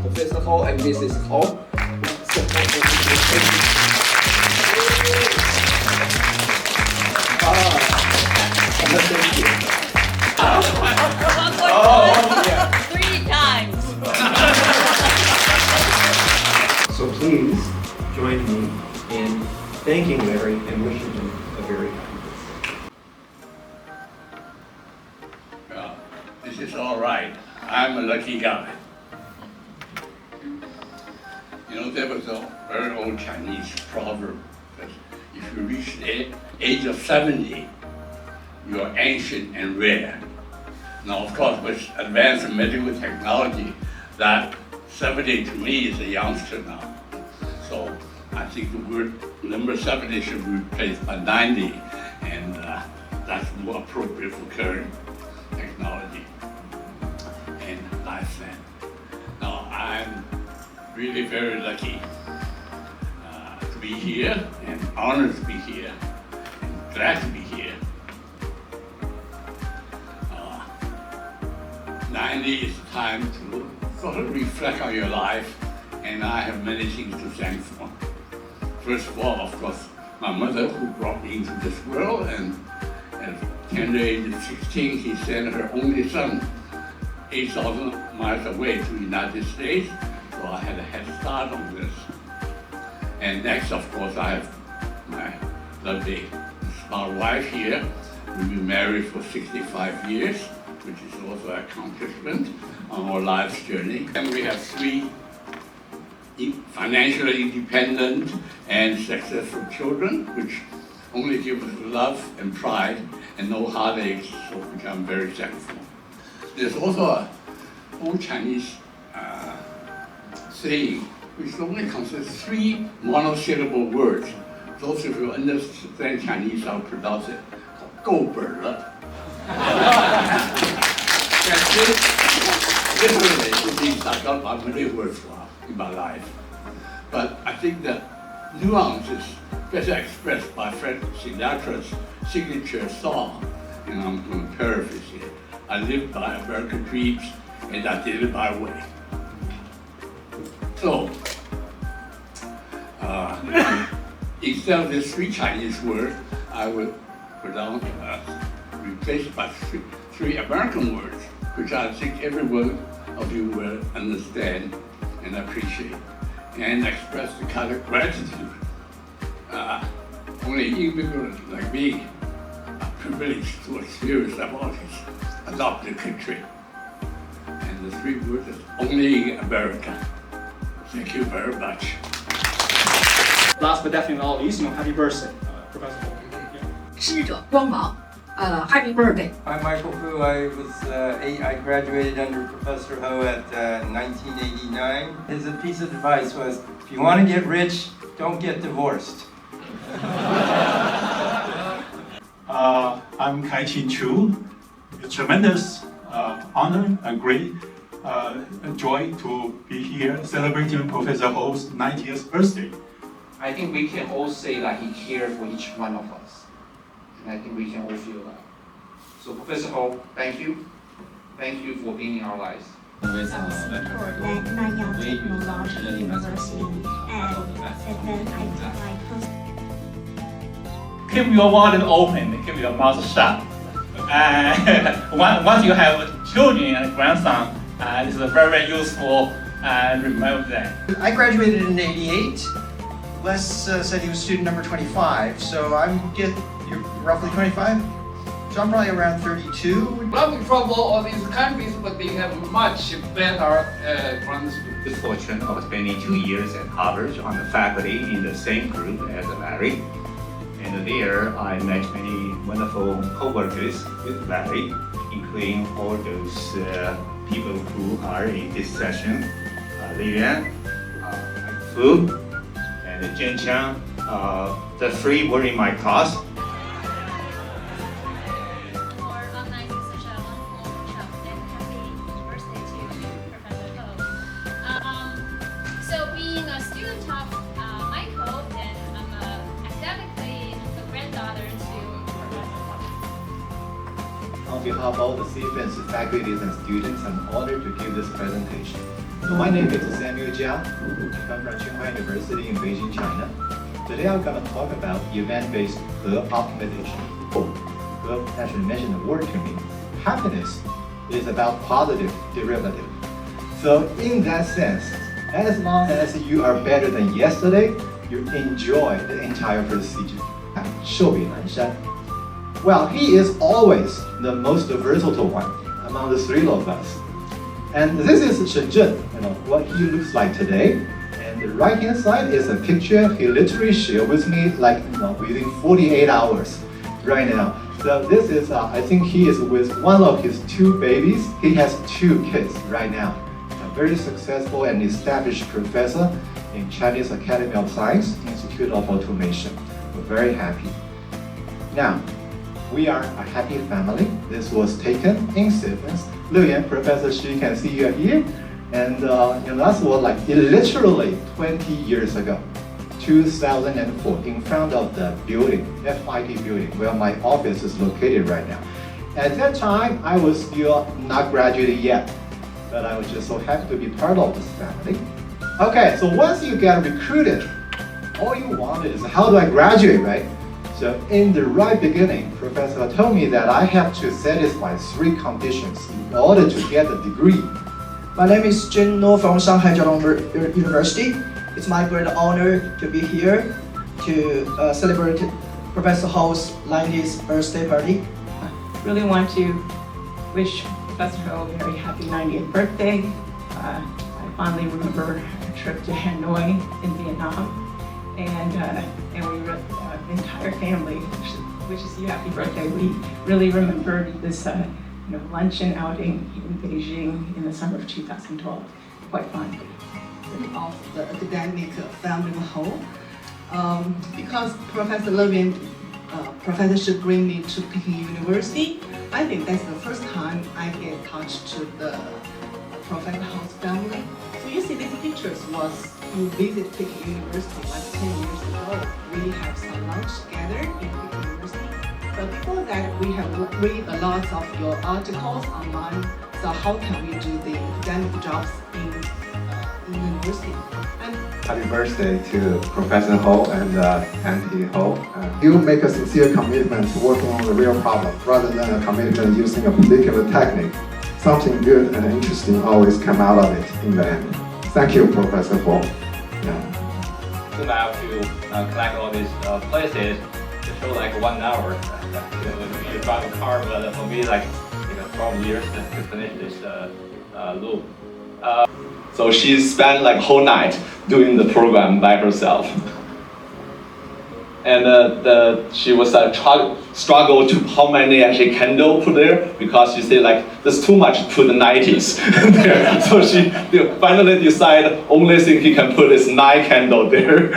Professor Ho and Mrs. Ho. Thank you. Three times. So please join me in thanking Larry and wishing him a very happy birthday. Well, this is all right. I'm a lucky guy. You know, there was a very old Chinese proverb that if you reach the age of 70, you are ancient and rare. Now, of course, with advanced medical technology, that 70 to me is a youngster now. So I think the word number 70 should be replaced by 90, and that's more appropriate for current technology and lifespan. Now, I'm really very lucky to be here and honored to be here and glad to be here. 90 is the time to sort of reflect on your life, and I have many things to thank for. First of all, of course, my mother who brought me into this world, and at tender age of 16, she sent her only son 8,000 miles away to the United States, so I had a head start on this. And next, of course, I have my lovely smart wife here. We've been married for 65 years, which is also an accomplishment on our life's journey. And we have three financially independent and successful children, which only give us love and pride and no heartaches, so we become very thankful. There's also an old Chinese saying, which only consists three monosyllable words. Those of you who understand Chinese, I'll pronounce it, called 够本了. Literally, it means I got my money worthwhile in my life. But I think the nuance is better expressed by Frank Sinatra's signature song, and I'm going to paraphrase it. I live by American dreams, and I did it my way. So, instead of these three Chinese words, I would pronounce replace by three American words, which I think every one of you will understand and appreciate, and express the kind of gratitude only immigrants like me are privileged to experience about this adopted country. And the three words is only in America. Thank you very much. Last but definitely not least, happy birthday, Professor Ho. 师者光芒，Happy birthday！ I'm Michael Fu. I graduated under Professor Ho at 1989. His piece of advice was, if you want to get rich, don't get divorced. I'm Kai-Chin Chu. It's a tremendous honor and great joy to be here celebrating Professor Ho's 90th birthday. I think we can all say that he cared for each one of us. And I think we can all feel that. So Professor Ho, thank you. Thank you for being in our lives. Support that Nanyang Technological University and then I did my post. Keep your wallet open, keep your mouth shut. Once you have children and grandson, this is very useful. Remember that. I graduated in '88. Les said he was student number 25, so you're roughly 25? So I'm probably around 32. Coming from all these countries, but they have much better grammar school. The fortune of spending 2 years at Harvard on the faculty in the same group as Larry. And there I met many wonderful co-workers with Larry, including all those people who are in this session. Lilian, Fu, and Jen Chang. The three were in my class. On behalf of all the CFNC faculties and students, I'm honored to give this presentation. So my name is Samuel Jia. I come from Tsinghua University in Beijing, China. Today I'm going to talk about event-based optimization. He actually mentioned the word to me. Happiness is about positive derivative. So in that sense, as long as you are better than yesterday, you enjoy the entire procedure. 寿比南山. Well, he is always the most versatile one among the three of us. And this is Shenzhen, what he looks like today. And the right-hand side is a picture he literally shared with me within 48 hours right now. So this is, I think he is with one of his two babies. He has 2 kids right now. A very successful and established professor in Chinese Academy of Science, Institute of Automation. We're very happy. Now, we are a happy family. This was taken in sequence. Liu Yan, Professor Xu, can see you here. And that's literally 20 years ago, 2004, in front of the building, FIT building, where my office is located right now. At that time, I was still not graduated yet, but I was just so happy to be part of this family. Okay, so once you get recruited, all you want is, how do I graduate, right? So in the right beginning, Professor told me that I have to satisfy 3 conditions in order to get a degree. My name is Jin No from Shanghai Jiaotong University. It's my great honor to be here to celebrate Professor Ho's 90th birthday party. I really want to wish Professor Ho a very happy 90th birthday. I fondly remember a trip to Hanoi in Vietnam, and we the entire family wishes you happy birthday. We really remembered this luncheon outing in Beijing in the summer of 2012, quite fondly. Of the academic family Ho, because Professor Levin, Professor should bring me to Peking University. I think that's the first time I get touched to the Professor Ho's family. So you see these pictures was you visit Peking University like 10 years ago. We have some lunch together in Peking University. But before that, we have read a lot of your articles online. So how can we do the academic jobs in university? Happy birthday to Professor Ho and Auntie Ho. You make a sincere commitment to working on the real problem rather than a commitment using a particular technique. Something good and interesting always come out of it in the end. Thank you, Professor Ho. Zoom out to collect all these places to show 1 hour. You drive a car, but for me 12 years to finish this loop. So she spent whole night doing the program by herself. And she was struggle to how many actually candle put there, because she said there's too much to put the 90s there. So she finally decided only thing he can put is 9 candle there.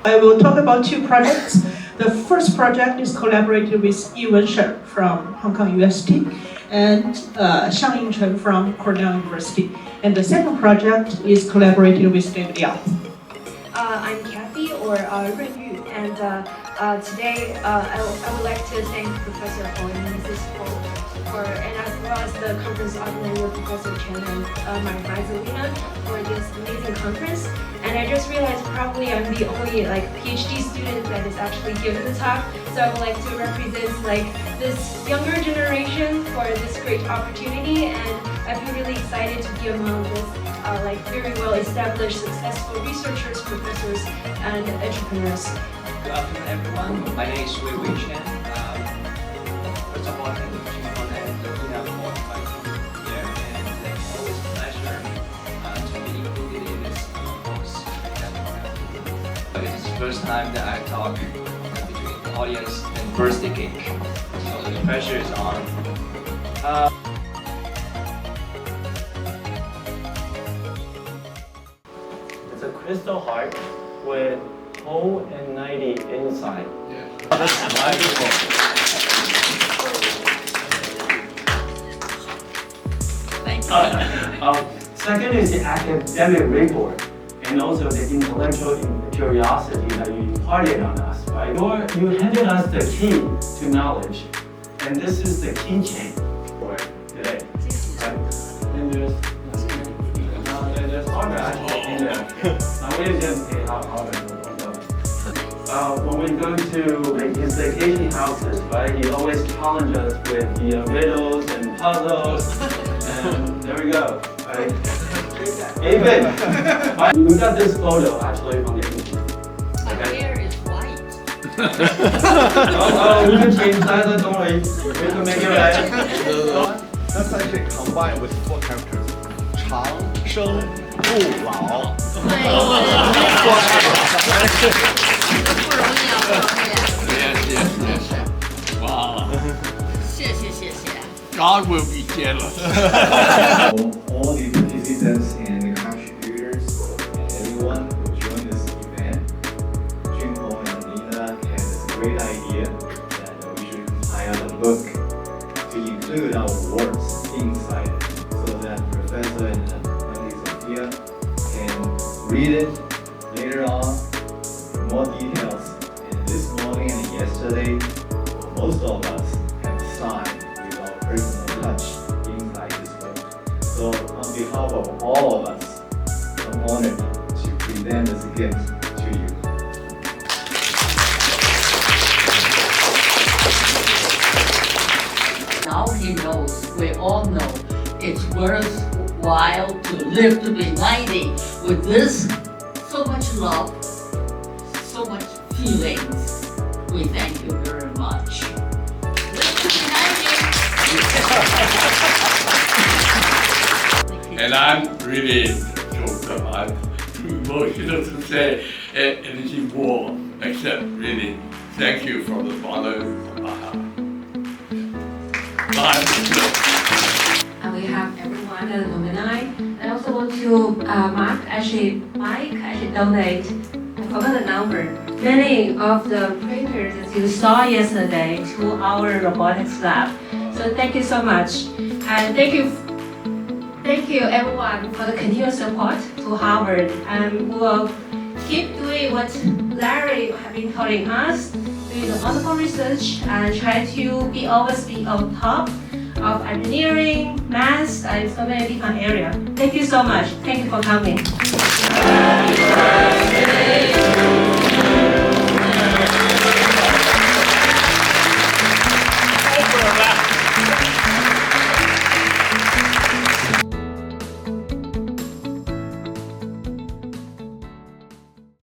I will talk about 2 projects. The first project is collaborated with Yi Wenshen from Hong Kong University and Xiang Yingchen from Cornell University. And the second project is collaborated with David Liao. I'm Kathy, or Ren Yu, and today I would like to thank Professor Ho and Mrs. Ho and as well as the conference organizer, Professor Chen, and my advisor Lena, for this amazing conference. And I just realized probably I'm the only Ph.D. student that is actually given the talk, so I would like to represent this younger generation for this great opportunity, and I've been really excited to be among this very well established, successful researchers, professors, and entrepreneurs. Good afternoon, everyone. My name is Wei Wei Chen. First of all, thank you for and Lina for inviting me here, and it's always a pleasure to be included in this course. It's the first time that I talk between the audience and birthday cake, so the pressure is on. It's a crystal heart with O and 90 inside. Yeah. That's wonderful. Thank you. Second is the academic rigor and also the intellectual curiosity that you imparted on us, right? You handed us the key to knowledge, and this is the keychain for today. Right? And there's Harvard in there. Now we can say how Harvard will go. When we go to like his vacation houses, right? He always challenges us with the riddles and puzzles, and there we go. Right? David, we got this photo actually from the internet. My hair is white. We can change that, don't worry. We can make it right. That's actually combined with 4 characters. 长生不老。不容易啊，不容易。哇，谢谢谢谢。 God will be jealous. All the participants and the contributors and everyone who joined this event, Junho and Nina had this great idea that we should compile a book to include our works inside it so that Professor and Sophia can read it later on, more details. And this morning and yesterday, most of us have signed with our personal touch inside this book. So on behalf of all of us, I'm honored to present this gift to you. Now he knows, we all know, it's worthwhile to live to be 90 with this, so much love, so much feelings. We thank you very much. Live to be 90. And I'm really choked up. I'm too emotional to say anything more, except really thank you from the bottom of my heart. And we have everyone at alumni. I also want to Mike actually donate, I forgot the number, many of the printers that you saw yesterday to our robotics lab. So thank you so much. And thank you everyone for the continuous support to Harvard. And we'll keep doing what Larry has been telling us, doing the wonderful research and try to always be on top of engineering, math, and so many different areas. Thank you so much. Thank you for coming.